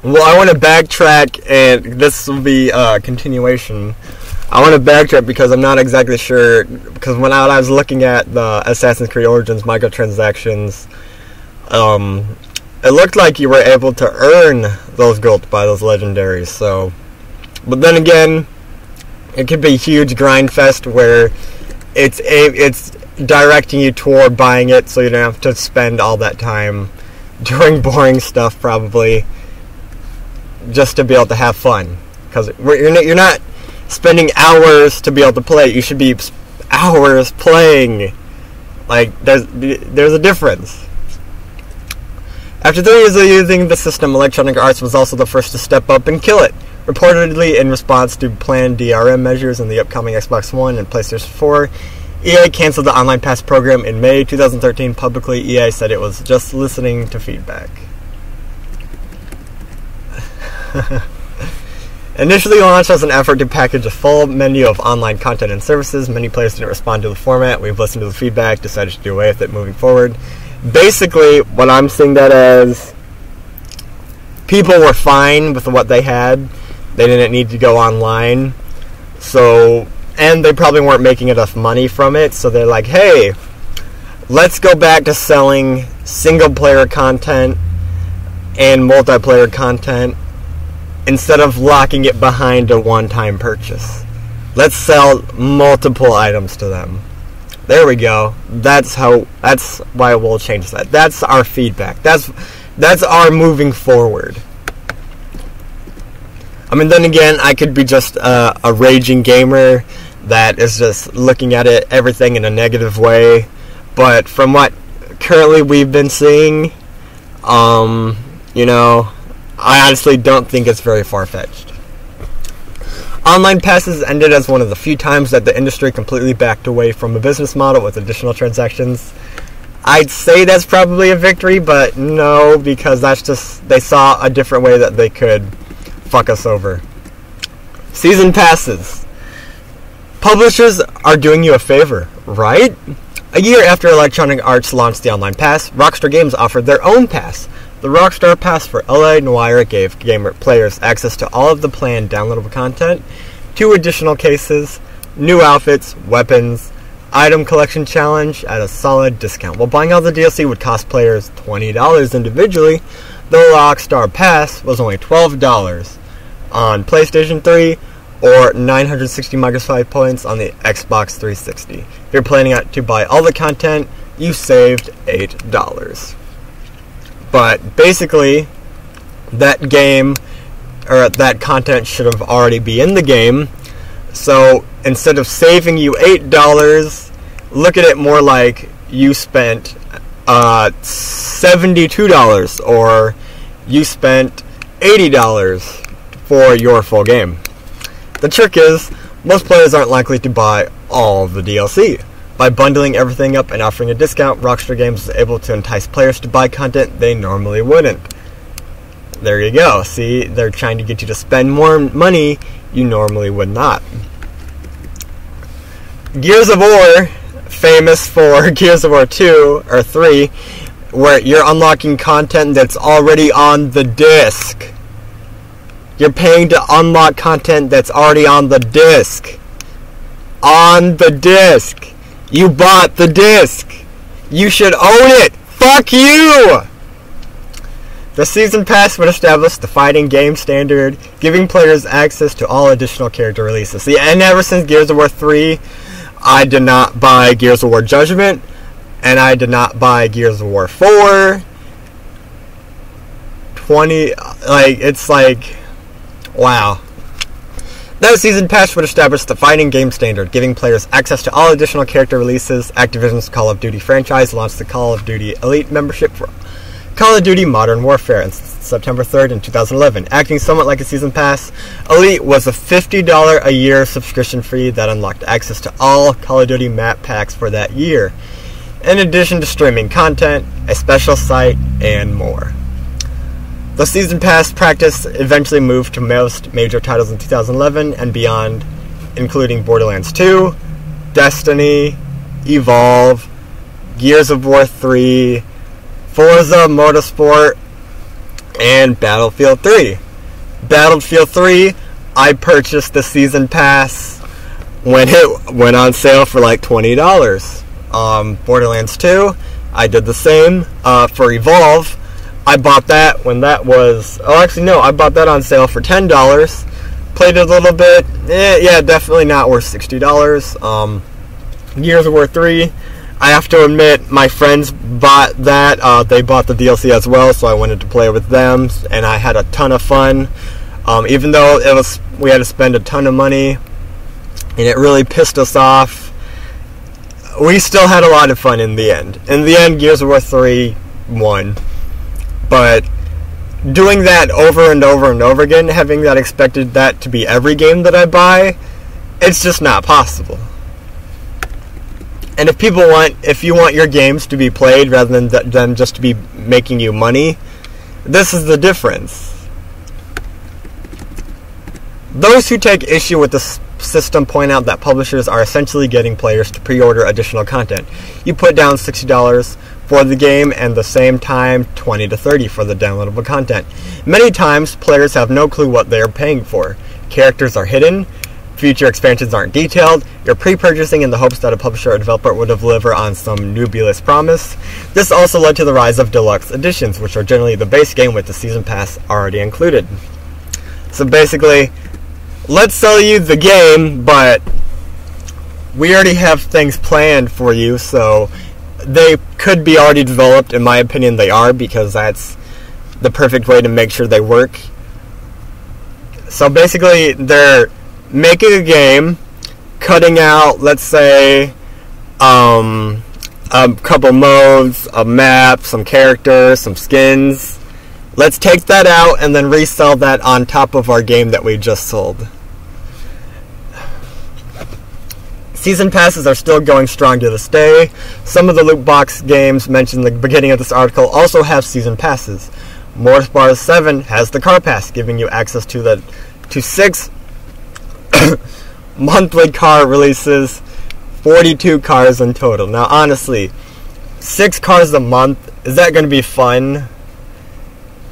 Well, I want to backtrack, and this will be a continuation. I want to backtrack because I'm not exactly sure, because when I was looking at the Assassin's Creed Origins microtransactions, it looked like you were able to earn those gold by those legendaries, so... But then again, it could be a huge grind fest where it's directing you toward buying it, so you don't have to spend all that time doing boring stuff, probably, just to be able to have fun. Because you're not spending hours to be able to play. You should be hours playing. Like, there's a difference. After 3 years of using the system, Electronic Arts was also the first to step up and kill it. Reportedly in response to planned DRM measures in the upcoming Xbox One and PlayStation 4, EA canceled the Online Pass program in May 2013. Publicly, EA said it was just listening to feedback. Initially launched as an effort to package a full menu of online content and services, many players didn't respond to the format. We've listened to the feedback, decided to do away with it moving forward. Basically, what I'm seeing that as, people were fine with what they had. They didn't need to go online. So, and they probably weren't making enough money from it, so they're like, hey, let's go back to selling single-player content and multiplayer content instead of locking it behind a one-time purchase. Let's sell multiple items to them. There we go. That's why we'll change that. That's our feedback. That's our moving forward. I mean, then again, I could be just a raging gamer that is just looking at everything in a negative way. But from what currently we've been seeing, I honestly don't think it's very far-fetched. Online passes ended as one of the few times that the industry completely backed away from a business model with additional transactions. I'd say that's probably a victory, but no, because that's just, they saw a different way that they could fuck us over. Season passes. Publishers are doing you a favor, right? A year after Electronic Arts launched the Online Pass, Rockstar Games offered their own pass. The Rockstar Pass for L.A. Noire gave gamer players access to all of the planned downloadable content, 2 additional cases, new outfits, weapons, item collection challenge at a solid discount. While buying all the DLC would cost players $20 individually, the Rockstar Pass was only $12 on PlayStation 3 or 960 Microsoft points on the Xbox 360. If you're planning to buy all the content, you saved $8. But basically, that game, or that content should have already be in the game. So instead of saving you $8, look at it more like you spent $72 or you spent $80 for your full game. The trick is, most players aren't likely to buy all the DLC. By bundling everything up and offering a discount, Rockstar Games is able to entice players to buy content they normally wouldn't. There you go. See, they're trying to get you to spend more money you normally would not. Gears of War, famous for Gears of War 2 or 3, where you're unlocking content that's already on the disc. You're paying to unlock content that's already on the disc. On the disc. You bought the disc. You should own it. Fuck you! The Season Pass would establish the fighting game standard, giving players access to all additional character releases. See, and ever since Gears of War 3, I did not buy Gears of War Judgment, and I did not buy Gears of War 4. It's like, wow. That Season Pass would establish the fighting game standard, giving players access to all additional character releases. Activision's Call of Duty franchise launched the Call of Duty Elite membership for Call of Duty Modern Warfare on September 3rd in 2011. Acting somewhat like a Season Pass, Elite was a $50 a year subscription fee that unlocked access to all Call of Duty map packs for that year, in addition to streaming content, a special site, and more. The Season Pass practice eventually moved to most major titles in 2011 and beyond, including Borderlands 2, Destiny, Evolve, Gears of War 3, Forza Motorsport, and Battlefield 3. Battlefield 3, I purchased the season pass when it went on sale for like $20. Borderlands 2, I did the same. For Evolve, I bought that when that was... Oh, actually, no, I bought that on sale for $10. Played it a little bit. Yeah, definitely not worth $60. Gears of War 3, I have to admit, my friends bought that. They bought the DLC as well, so I wanted to play with them, and I had a ton of fun. Even though we had to spend a ton of money, and it really pissed us off, we still had a lot of fun in the end. In the end, Gears of War 3 won. But doing that over and over and over again, having that expected that to be every game that I buy, it's just not possible. And if you want your games to be played rather than them just to be making you money, this is the difference. Those who take issue with the system point out that publishers are essentially getting players to pre-order additional content. You put down $60 for the game and the same time $20 to $30 for the downloadable content. Many times, players have no clue what they are paying for. Characters are hidden. Future expansions aren't detailed. You're pre-purchasing in the hopes that a publisher or developer will deliver on some nebulous promise. This also led to the rise of deluxe editions, which are generally the base game with the season pass already included. So basically, let's sell you the game, but we already have things planned for you, so they could be already developed. In my opinion, they are, because that's the perfect way to make sure they work. So basically, they're making a game, cutting out, let's say, a couple modes, a map, some characters, some skins. Let's take that out and then resell that on top of our game that we just sold. Season passes are still going strong to this day. Some of the loot box games mentioned in the beginning of this article also have season passes. Motorsport 7 has the car pass, giving you access to 6 monthly car releases, 42 cars in total. Now, honestly, 6 cars a month, is that going to be fun?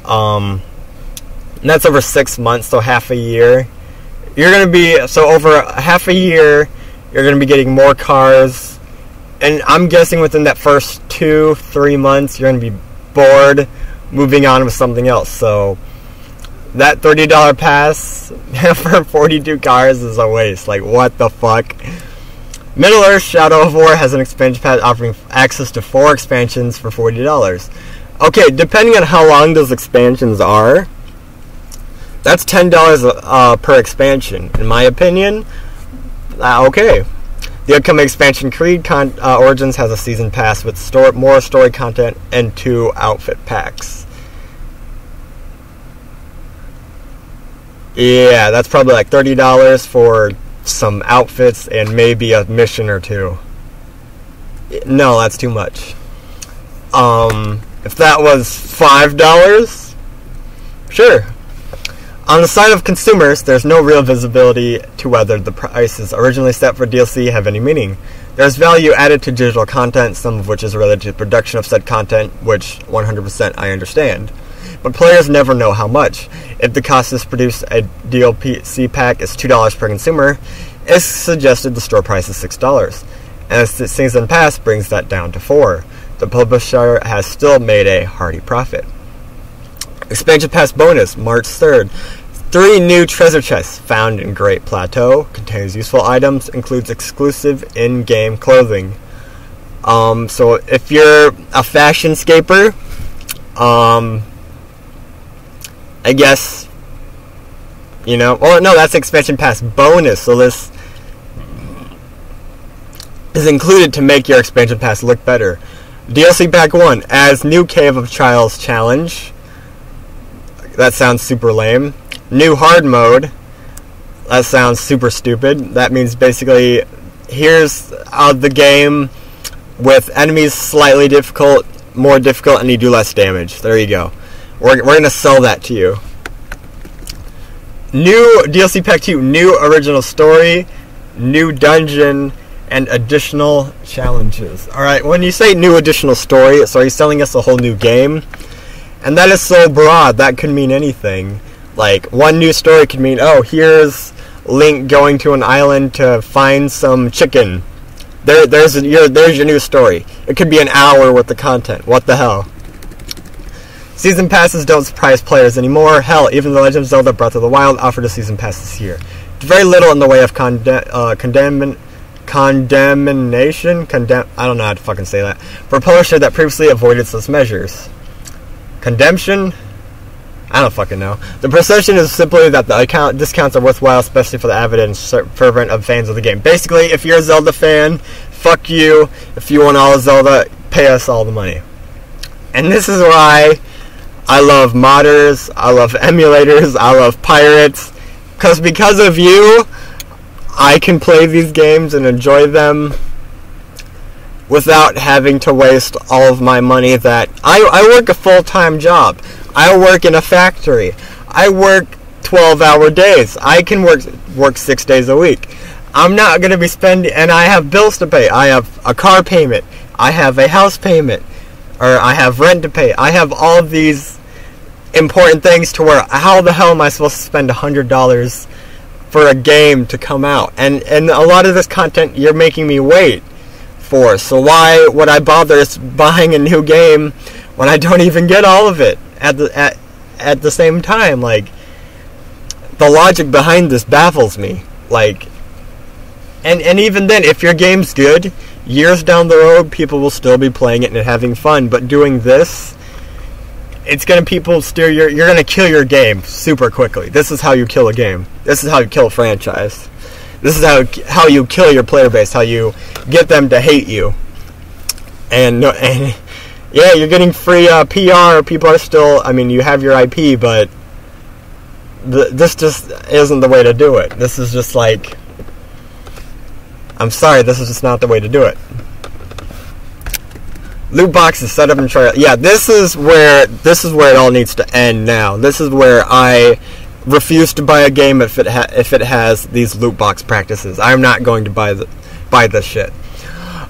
And that's over 6 months, so half a year. Over half a year, you're going to be getting more cars, and I'm guessing within that first 2-3 months, you're going to be bored, moving on with something else. So that $30 pass for 42 cars is a waste. Like, what the fuck? Middle-earth Shadow of War has an expansion pass offering access to 4 expansions for $40. Okay, depending on how long those expansions are, that's $10 per expansion. In my opinion, okay. The upcoming expansion, Creed Origins, has a season pass with more story content and 2 outfit packs. Yeah, that's probably like $30 for some outfits and maybe a mission or 2. No, that's too much. If that was $5, sure. On the side of consumers, there's no real visibility to whether the prices originally set for DLC have any meaning. There's value added to digital content, some of which is related to production of said content, which 100% I understand. But players never know how much. If the cost to produce a DLC pack is $2 per consumer, it's suggested the store price is $6. And the season pass brings that down to $4. The publisher has still made a hearty profit. Expansion Pass bonus, March 3rd. 3 new treasure chests found in Great Plateau. Contains useful items. Includes exclusive in-game clothing. So if you're a fashion scaper, I guess, well, no, that's Expansion Pass bonus. So this is included to make your Expansion Pass look better. DLC Pack 1 adds new Cave of Trials challenge. That sounds super lame. New hard mode. That sounds super stupid. That means basically, here's the game with enemies slightly difficult, more difficult, and you do less damage. There you go. We're going to sell that to you. New DLC Pack 2. New original story. New dungeon. And additional challenges. Alright, when you say new additional story, so are you selling us a whole new game? And that is so broad, that could mean anything. Like, one new story could mean, oh, here's Link going to an island to find some chicken. There's your new story. It could be an hour worth of content. What the hell? Season passes don't surprise players anymore. Hell, even The Legend of Zelda Breath of the Wild offered a season pass this year. Very little in the way of condemnation. I don't know how to fucking say that. For a publisher that previously avoided such measures. Condemnation? I don't fucking know. The perception is simply that the discounts are worthwhile, especially for the avid and fervent of fans of the game. Basically, if you're a Zelda fan, fuck you. If you want all of Zelda, pay us all the money. And this is why I love modders, I love emulators, I love pirates. Because of you, I can play these games and enjoy them without having to waste all of my money that... I work a full-time job. I work in a factory. I work 12-hour days. I can work 6 days a week. I'm not going to be spending... And I have bills to pay. I have a car payment. I have a house payment. Or I have rent to pay. I have all of these important things to where... How the hell am I supposed to spend $100 for a game to come out? And a lot of this content you're making me wait for. So why would I bother buying a new game when I don't even get all of it at the same time? Like, the logic behind this baffles me. Like, and even then, if your game's good, years down the road, people will still be playing it and having fun. But doing this, it's gonna you're gonna kill your game super quickly. This is how you kill a game. This is how you kill a franchise. This is how you kill your player base. How you get them to hate you. And yeah, you're getting free PR. People are still... I mean, you have your IP, but this just isn't the way to do it. This is just like... I'm sorry, this is just not the way to do it. Loot boxes, set up and try... Yeah, this is where it all needs to end now. This is where I refuse to buy a game if it has these loot box practices. I'm not going to buy this shit.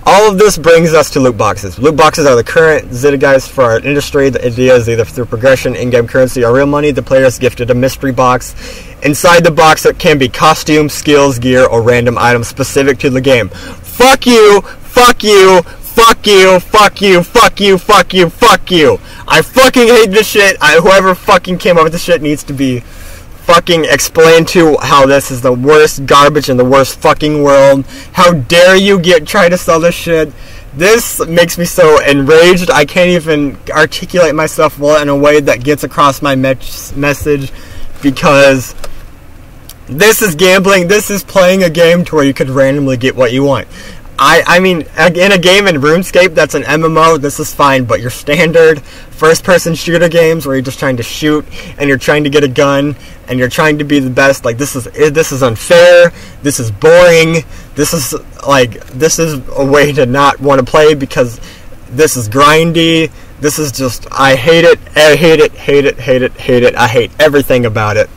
All of this brings us to loot boxes. Loot boxes are the current zeitgeist for our industry. The idea is either through progression, in-game currency, or real money, the player is gifted a mystery box. Inside the box, it can be costumes, skills, gear, or random items specific to the game. Fuck you! Fuck you! Fuck you! Fuck you! Fuck you! Fuck you! Fuck you! I fucking hate this shit. Whoever fucking came up with this shit needs to be fucking explained to how this is the worst garbage in the worst fucking world. How dare you try to sell this shit? This makes me so enraged. I can't even articulate myself well in a way that gets across my message, because this is gambling. This is playing a game to where you could randomly get what you want. I mean, in a game in RuneScape that's an MMO, this is fine, but your standard first-person shooter games where you're just trying to shoot, and you're trying to get a gun, and you're trying to be the best, like, this is unfair, this is boring, this is a way to not want to play, because this is grindy, this is just, I hate it, I hate it, hate it, hate it, hate it, I hate everything about it.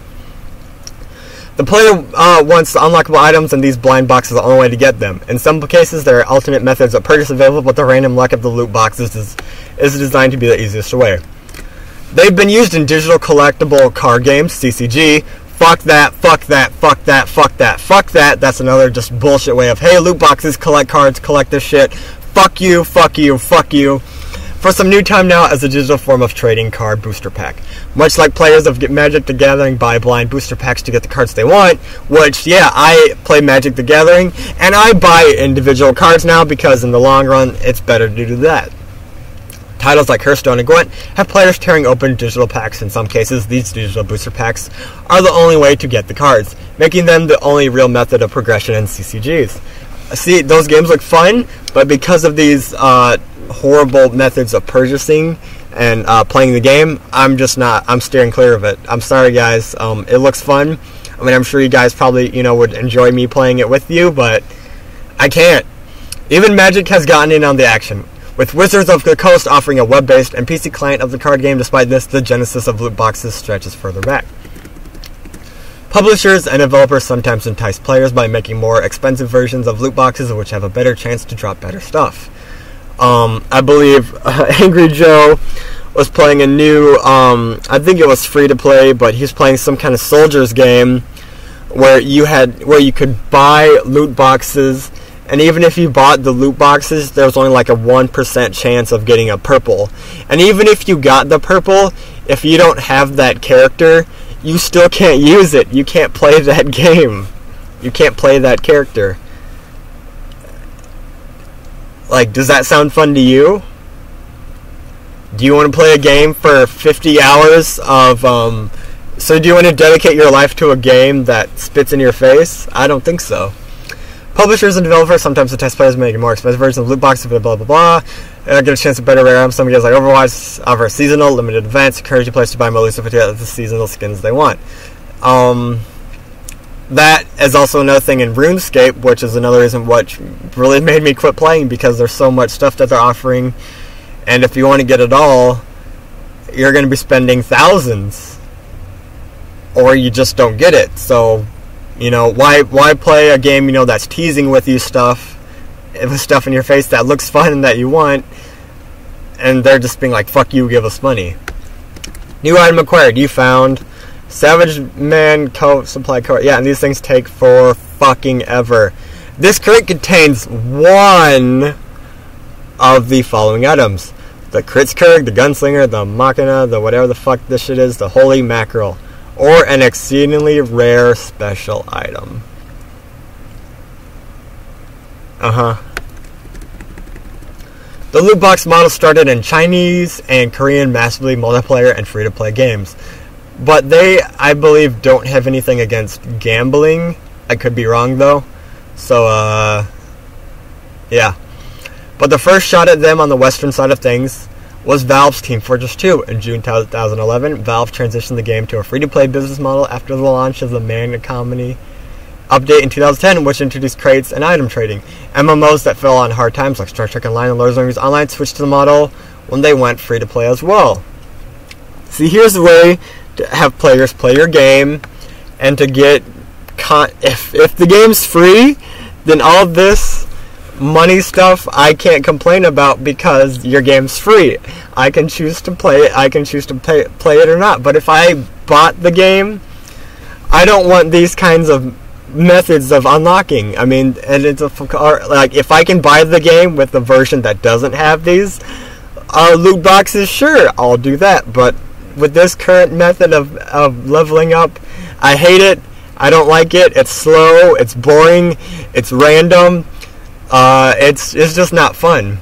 The player wants unlockable items, and these blind boxes are the only way to get them. In some cases, there are alternate methods of purchase available, but the random luck of the loot boxes is designed to be the easiest way. They've been used in digital collectible card games, CCG. Fuck that, fuck that, fuck that, fuck that, fuck that. That's another just bullshit way of, hey, loot boxes, collect cards, collect this shit. Fuck you, fuck you, fuck you. For some new time now as a digital form of trading card booster pack. Much like players of Magic the Gathering buy blind booster packs to get the cards they want, which, yeah, I play Magic the Gathering, and I buy individual cards now because in the long run, it's better to do that. Titles like Hearthstone and Gwent have players tearing open digital packs. In some cases, these digital booster packs are the only way to get the cards, making them the only real method of progression in CCGs. See, those games look fun, but because of these horrible methods of purchasing and playing the game, I'm steering clear of it. I'm sorry, guys. It looks fun. I mean, I'm sure you guys probably, would enjoy me playing it with you, but I can't. Even Magic has gotten in on the action, with Wizards of the Coast offering a web-based and PC client of the card game. Despite this, the genesis of loot boxes stretches further back. Publishers and developers sometimes entice players by making more expensive versions of loot boxes, which have a better chance to drop better stuff. I believe Angry Joe was playing a new, I think it was free to play, but he was playing some kind of soldiers game where you could buy loot boxes, and even if you bought the loot boxes, there was only like a 1% chance of getting a purple. And even if you got the purple, if you don't have that character, you still can't use it. You can't play that game. You can't play that character. Like, does that sound fun to you? Do you want to play a game for 50 hours of, so do you want to dedicate your life to a game that spits in your face? I don't think so. Publishers and developers sometimes test players making more expensive versions of loot boxes, blah, blah, blah, blah. Get a chance to better rare items. Some games like Overwatch offer seasonal, limited events, encourage the players to buy more elusive to get the seasonal skins they want. That is also another thing in RuneScape, which is another reason what really made me quit playing, because there's so much stuff that they're offering, and if you want to get it all, you're going to be spending thousands, or you just don't get it. So, you know, why play a game, you know, that's teasing with you stuff in your face that looks fun and that you want, and they're just being like, fuck you, give us money. New item acquired. You found Savage Man coat, supply coat. Yeah, and these things take for fucking ever. This crate contains one of the following items: the Kritzkrieg, the Gunslinger, the Machina, the whatever the fuck this shit is, the Holy Mackerel, or an exceedingly rare special item. The loot box model started in Chinese and Korean massively multiplayer and free-to-play games. But they, I believe, don't have anything against gambling. I could be wrong, though. So, yeah. But the first shot at them on the western side of things was Valve's Team Fortress 2. In June 2011, Valve transitioned the game to a free-to-play business model after the launch of the Man Economy update in 2010, which introduced crates and item trading. MMOs that fell on hard times, like Star Trek Online and Lord of the Rings Online, switched to the model when they went free-to-play as well. See, here's the way to have players play your game, and to get if the game's free, then all of this money stuff I can't complain about, because your game's free. I can choose to play it. I can choose to play it or not. But if I bought the game, I don't want these kinds of methods of unlocking. I mean, and it's like, if I can buy the game with the version that doesn't have these loot boxes, sure, I'll do that. But with this current method of leveling up, I hate it. I don't like it. It's slow. It's boring. It's random. It's just not fun.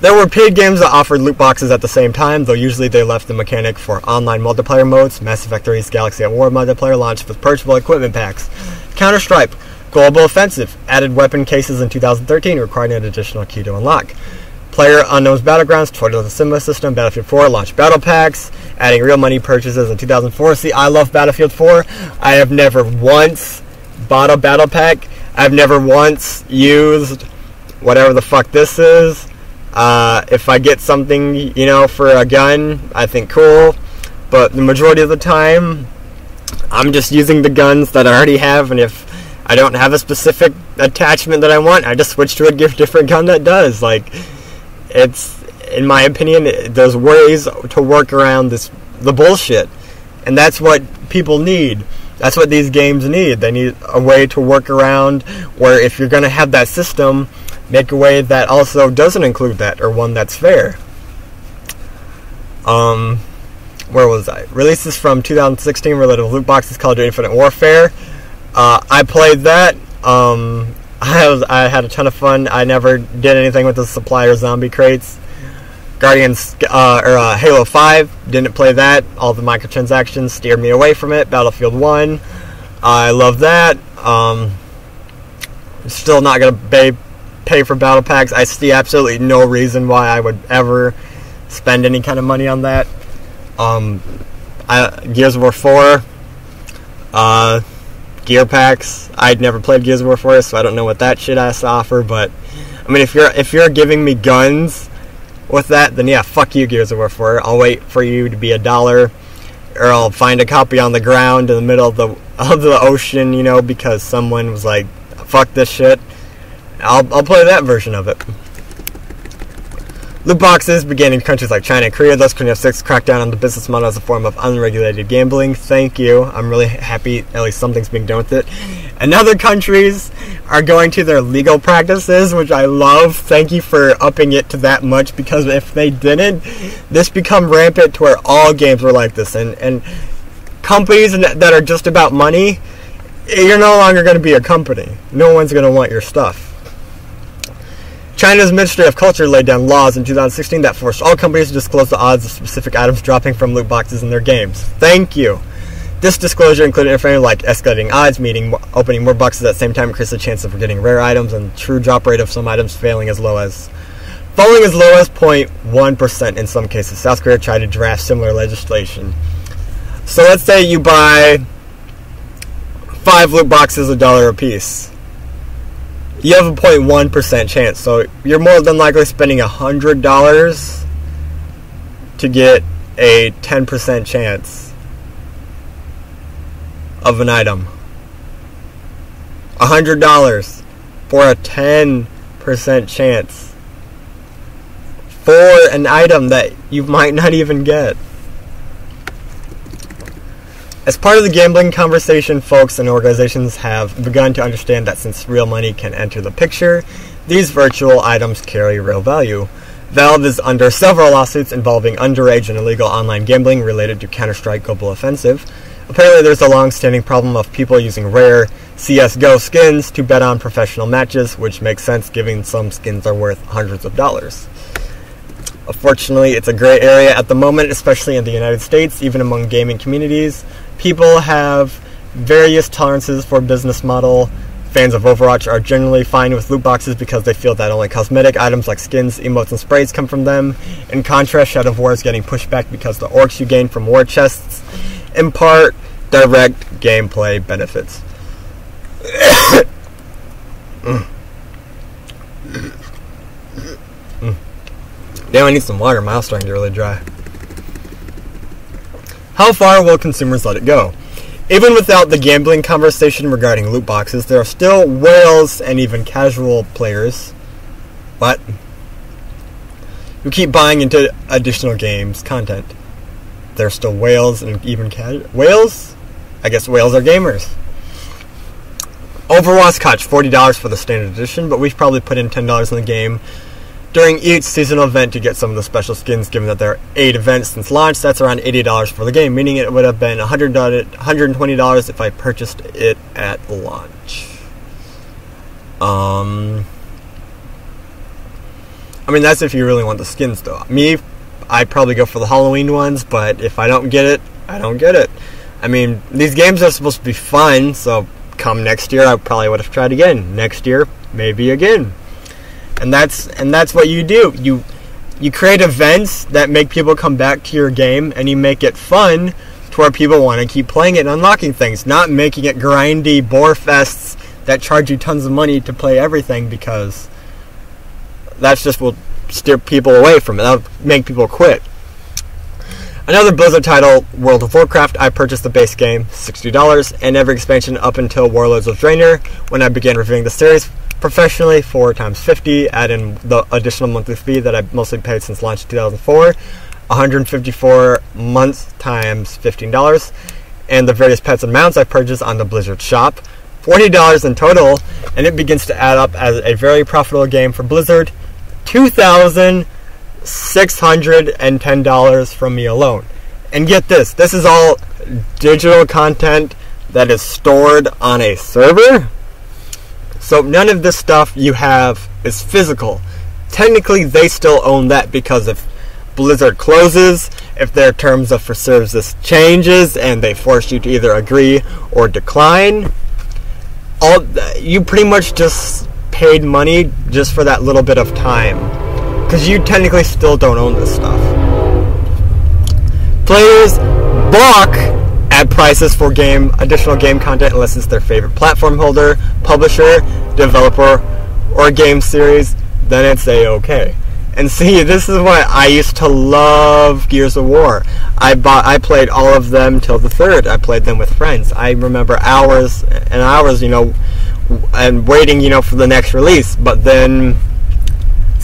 There were paid games that offered loot boxes at the same time, though usually they left the mechanic for online multiplayer modes. Mass Effect 3's Galaxy at War multiplayer launched with purchasable equipment packs. Counter-Strike Global Offensive added weapon cases in 2013, requiring an additional key to unlock. PlayerUnknown's Battlegrounds, Total the Cinema System, Battlefield 4 launched battle packs, adding real money purchases in 2004. See, I love Battlefield 4. I have never once bought a battle pack. I've never once used whatever the fuck this is. If I get something, you know, for a gun, I think cool. But the majority of the time, I'm just using the guns that I already have, and if I don't have a specific attachment that I want, I just switch to a different gun that does. Like, it's, in my opinion, there's ways to work around the bullshit, and that's what people need. That's what these games need. They need a way to work around, where if you're going to have that system, make a way that also doesn't include that, or one that's fair. Where was I? Releases from 2016 related to loot boxes, Call of Duty Infinite Warfare. I played that. I had a ton of fun. I never did anything with the supplier zombie crates. Guardians, Halo 5, didn't play that. All the microtransactions steered me away from it. Battlefield 1, I love that. Still not going to pay for battle packs. I see absolutely no reason why I would ever spend any kind of money on that. Gears of War 4, gear packs. I'd never played Gears of War 4, so I don't know what that shit has to offer. But I mean, if you're giving me guns with that, then yeah, fuck you, Gears of War 4. I'll wait for you to be $1, or I'll find a copy on the ground in the middle of the ocean, you know, because someone was like, fuck this shit. I'll play that version of it. Loot boxes began in countries like China and Korea. Thus, Korea 6 cracked down on the business model as a form of unregulated gambling. Thank you. I'm really happy at least something's being done with it. And other countries are going to their legal practices, which I love. Thank you for upping it to that much, because if they didn't, this become rampant to where all games were like this. And companies that are just about money, you're no longer going to be a company. No one's going to want your stuff. China's Ministry of Culture laid down laws in 2016 that forced all companies to disclose the odds of specific items dropping from loot boxes in their games. Thank you. This disclosure included information like escalating odds, meaning opening more boxes at the same time increases the chance of getting rare items, and true drop rate of some items falling as low as 0.1% in some cases. South Korea tried to draft similar legislation. So let's say you buy 5 loot boxes $1 a piece. You have a 0.1% chance, so you're more than likely spending $100 to get a 10% chance of an item. $100 for a 10% chance for an item that you might not even get. As part of the gambling conversation, folks and organizations have begun to understand that since real money can enter the picture, these virtual items carry real value. Valve is under several lawsuits involving underage and illegal online gambling related to Counter-Strike Global Offensive. Apparently there's a long-standing problem of people using rare CSGO skins to bet on professional matches, which makes sense given some skins are worth hundreds of dollars. Unfortunately, it's a gray area at the moment, especially in the United States, even among gaming communities. People have various tolerances for business model. Fans of Overwatch are generally fine with loot boxes because they feel that only cosmetic items like skins, emotes, and sprays come from them. In contrast, Shadow of War is getting pushed back because the orcs you gain from war chests impart direct gameplay benefits. Damn, I need some water. My mouth's starting to get really dry. How far will consumers let it go? Even without the gambling conversation regarding loot boxes, there are still whales and even casual players who keep buying into additional games content. There are still whales and even whales? I guess whales are gamers. Overwatch cost $40 for the standard edition, but we've probably put in $10 in the game during each seasonal event to get some of the special skins, given that there are 8 events since launch. That's around $80 for the game, meaning it would have been $120 if I purchased it at launch. I mean, that's if you really want the skins, though. Me, I'd probably go for the Halloween ones, but if I don't get it, I don't get it. I mean, these games are supposed to be fun, so come next year, I probably would have tried again. Next year, maybe again. And that's what you do. You create events that make people come back to your game, and you make it fun to where people want to keep playing it and unlocking things, not making it grindy bore fests that charge you tons of money to play everything, because that's just will steer people away from it. That'll make people quit. Another Blizzard title, World of Warcraft. I purchased the base game, $60, and every expansion up until Warlords of Draenor. When I began reviewing the series professionally, 4 times $50, add in the additional monthly fee that I've mostly paid since launch in 2004, 154 months times $15, and the various pets and mounts I purchased on the Blizzard shop, $40 in total, and it begins to add up as a very profitable game for Blizzard, $2,610 from me alone. And get this, this is all digital content that is stored on a server. So none of this stuff you have is physical. Technically, they still own that, because if Blizzard closes, if their terms of service changes, and they force you to either agree or decline, you pretty much just paid money just for that little bit of time, because you technically still don't own this stuff. Players balk at prices for additional game content unless it's their favorite platform holder, publisher, developer, or game series. Then it's a-okay. And see, this is why I used to love Gears of War. I played all of them till the 3rd. I played them with friends. I remember hours and hours, and waiting, for the next release. But then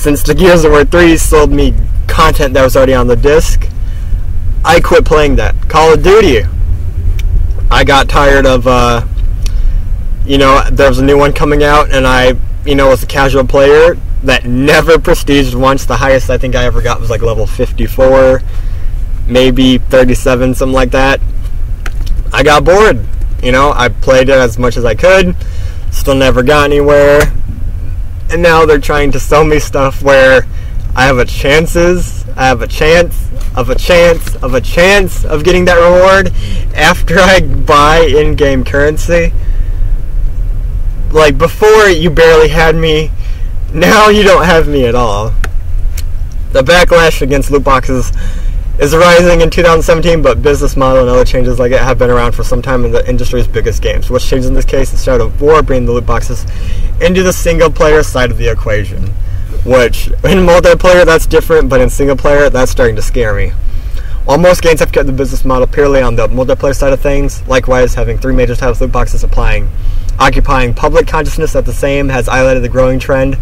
since the Gears of War 3 sold me content that was already on the disc, I quit playing that. Call of Duty, I got tired of, there was a new one coming out, and I, was a casual player that never prestiged once. The highest I think I ever got was like level 54, maybe 37, something like that. I got bored. I played it as much as I could, still never got anywhere. And now they're trying to sell me stuff where I have a chance of getting that reward after I buy in-game currency. Like, before you barely had me, now you don't have me at all. The backlash against loot boxes is rising in 2017, but business model and other changes like it have been around for some time in the industry's biggest games. What's changed in this case is Shadow of War bringing the loot boxes into the single-player side of the equation, which in multiplayer that's different, but in single-player that's starting to scare me. While most games have kept the business model purely on the multiplayer side of things, likewise having 3 major types of loot boxes occupying public consciousness at the same has highlighted the growing trend.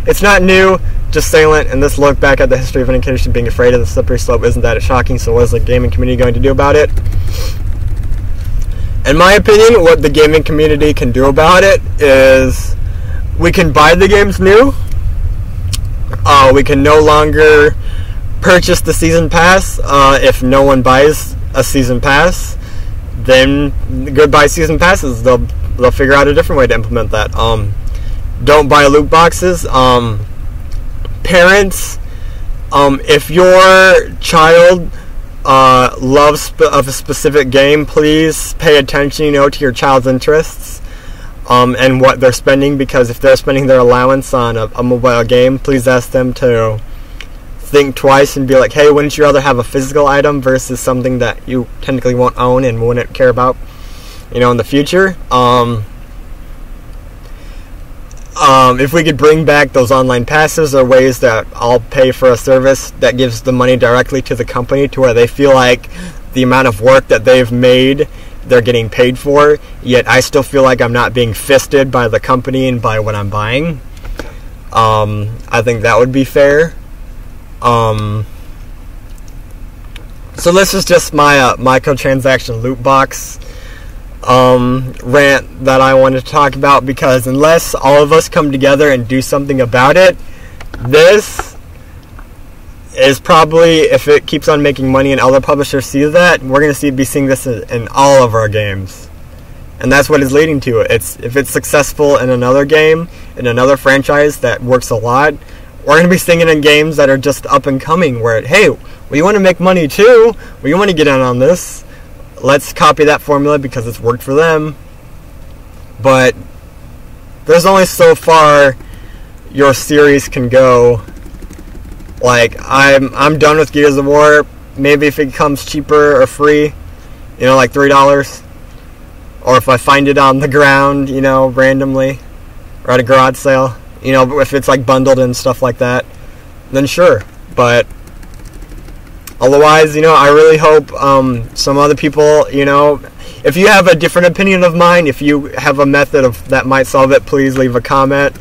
It's not new, just salient, and this look back at the history of indication being afraid of the slippery slope isn't that shocking, so what is the gaming community going to do about it? In my opinion, what the gaming community can do about it is we can buy the games new, we can no longer purchase the season pass. If no one buys a season pass, then goodbye season passes. They'll figure out a different way to implement that. Don't buy loot boxes. Parents, if your child loves a specific game, please pay attention, to your child's interests and what they're spending, because if they're spending their allowance on a mobile game, please ask them to think twice and be like, hey, wouldn't you rather have a physical item versus something that you technically won't own and wouldn't care about, in the future? If we could bring back those online passes or ways that I'll pay for a service that gives the money directly to the company to where they feel like the amount of work that they've made, they're getting paid for, yet I still feel like I'm not being fisted by the company and by what I'm buying. I think that would be fair. So this is just my microtransaction loot box rant that I wanted to talk about, because unless all of us come together and do something about it, this is probably, if it keeps on making money and other publishers see that, we're going to be seeing this in all of our games. And that's what it's leading to. If it's successful in another game, in another franchise that works a lot, we're going to be seeing it in games that are just up and coming, where, hey, we want to make money too, we want to get in on this, let's copy that formula because it's worked for them. But there's only so far your series can go. Like, I'm done with Gears of War. Maybe if it comes cheaper or free, like $3, or if I find it on the ground, randomly, or at a garage sale, if it's like bundled and stuff like that, then sure. But otherwise, I really hope some other people, if you have a different opinion of mine, if you have a method that might solve it, please leave a comment.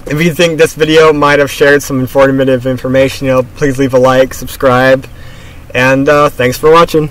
If you think this video might have shared some informative information, please leave a like, subscribe, and thanks for watching.